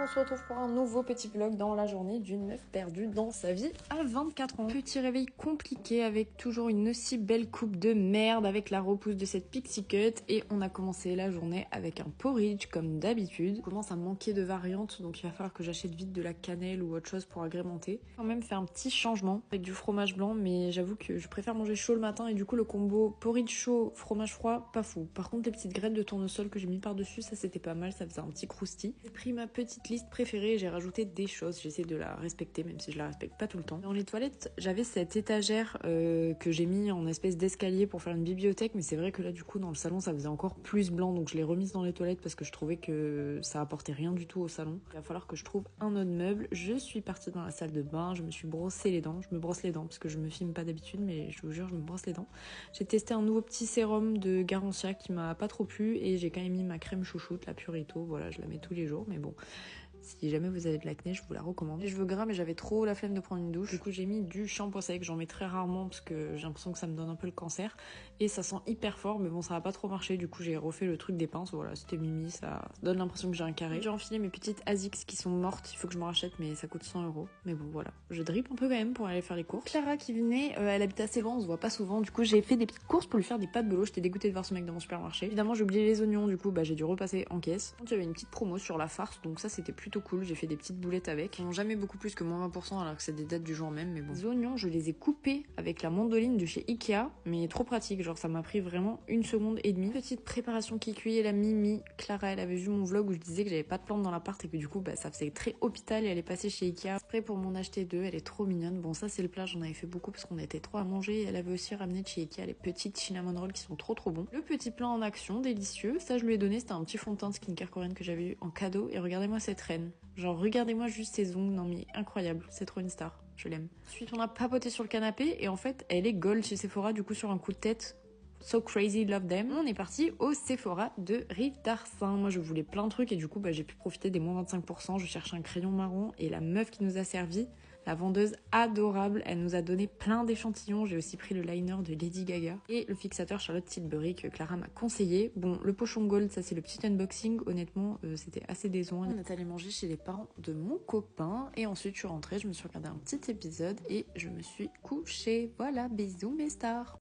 on se retrouve pour un nouveau petit vlog dans la journée d'une meuf perdue dans sa vie à 24 ans. Petit réveil compliqué avec toujours une aussi belle coupe de merde avec la repousse de cette pixie cut et on a commencé la journée avec un porridge comme d'habitude. Commence à manquer de variantes donc il va falloir que j'achète vite de la cannelle ou autre chose pour agrémenter. Quand même faire un petit changement avec du fromage blanc mais j'avoue que je préfère manger chaud le matin et du coup le combo porridge chaud, fromage froid, pas fou. Par contre les petites graines de tournesol que j'ai mis par dessus ça c'était pas mal, ça faisait un petit croustillant. J'ai pris ma petite liste préférée et j'ai rajouté des choses. J'essaie de la respecter même si je la respecte pas tout le temps. Dans les toilettes, j'avais cette étagère que j'ai mis en espèce d'escalier pour faire une bibliothèque, mais c'est vrai que là du coup dans le salon ça faisait encore plus blanc donc je l'ai remise dans les toilettes parce que je trouvais que ça apportait rien du tout au salon. Il va falloir que je trouve un autre meuble. Je suis partie dans la salle de bain, je me suis brossé les dents. Je me brosse les dents parce que je me filme pas d'habitude mais je vous jure je me brosse les dents. J'ai testé un nouveau petit sérum de Garantia qui m'a pas trop plu et j'ai quand même mis ma crème chouchoute, la Purito, voilà je la mets tous les jours mais bon. Si jamais vous avez de l'acné, je vous la recommande. Les cheveux gras, mais j'avais trop la flemme de prendre une douche. Du coup, j'ai mis du shampoing sec. J'en mets très rarement parce que j'ai l'impression que ça me donne un peu le cancer. Et ça sent hyper fort, mais bon, ça va pas trop marcher. Du coup, j'ai refait le truc des pinces. Voilà, c'était mimi. Ça donne l'impression que j'ai un carré. J'ai enfilé mes petites Asics qui sont mortes. Il faut que je me rachète, mais ça coûte 100 €. Mais bon, voilà. Je drip un peu quand même pour aller faire les courses. Clara qui venait, elle habite assez loin, on se voit pas souvent. Du coup, j'ai fait des petites courses pour lui faire des pâtes de l'eau. J'étais dégoûtée de voir ce mec dans mon supermarché. Évidemment, j'ai oublié les oignons. Du coup, j'ai dû repasser en caisse. Il y avait une petite promo sur la farce, donc ça, c'était plutôt cool. J'ai fait des petites boulettes avec. Ils n'ont jamais beaucoup plus que moins 20% alors que c'est des dates du jour même, mais bon. Les oignons, je les ai coupés avec la mandoline de chez Ikea, mais trop pratique, genre ça m'a pris vraiment 1 seconde et demie. Petite préparation qui cuit et la Mimi. Clara, elle avait vu mon vlog où je disais que j'avais pas de plantes dans l'appart et que du coup, ça faisait très hôpital et elle est passée chez Ikea. Prêt pour m'en acheter 2, elle est trop mignonne. Bon, ça c'est le plat, j'en avais fait beaucoup parce qu'on était trop à manger. Elle avait aussi ramené de chez Ikea les petites cinnamon rolls qui sont trop bons. Le petit plat en action, délicieux. Ça, je lui ai donné, c'était un petit fond de teint skincare coréenne que j'avais eu en cadeau et regardez-moi cette reine. Genre, regardez-moi juste ses ongles, non mais incroyable, c'est trop une star, je l'aime. Ensuite, on a papoté sur le canapé et en fait, elle est gold chez Sephora, du coup, sur un coup de tête. So crazy, love them. On est parti au Sephora de Rive d'Arsin. Moi, je voulais plein de trucs et du coup, j'ai pu profiter des moins 25%. Je cherchais un crayon marron et la meuf qui nous a servi, la vendeuse adorable, elle nous a donné plein d'échantillons. J'ai aussi pris le liner de Lady Gaga et le fixateur Charlotte Tilbury que Clara m'a conseillé. Bon, le pochon gold, ça c'est le petit unboxing. Honnêtement, c'était assez décevant. On est allé manger chez les parents de mon copain et ensuite je suis rentrée, je me suis regardé un petit épisode et je me suis couchée. Voilà, bisous mes stars.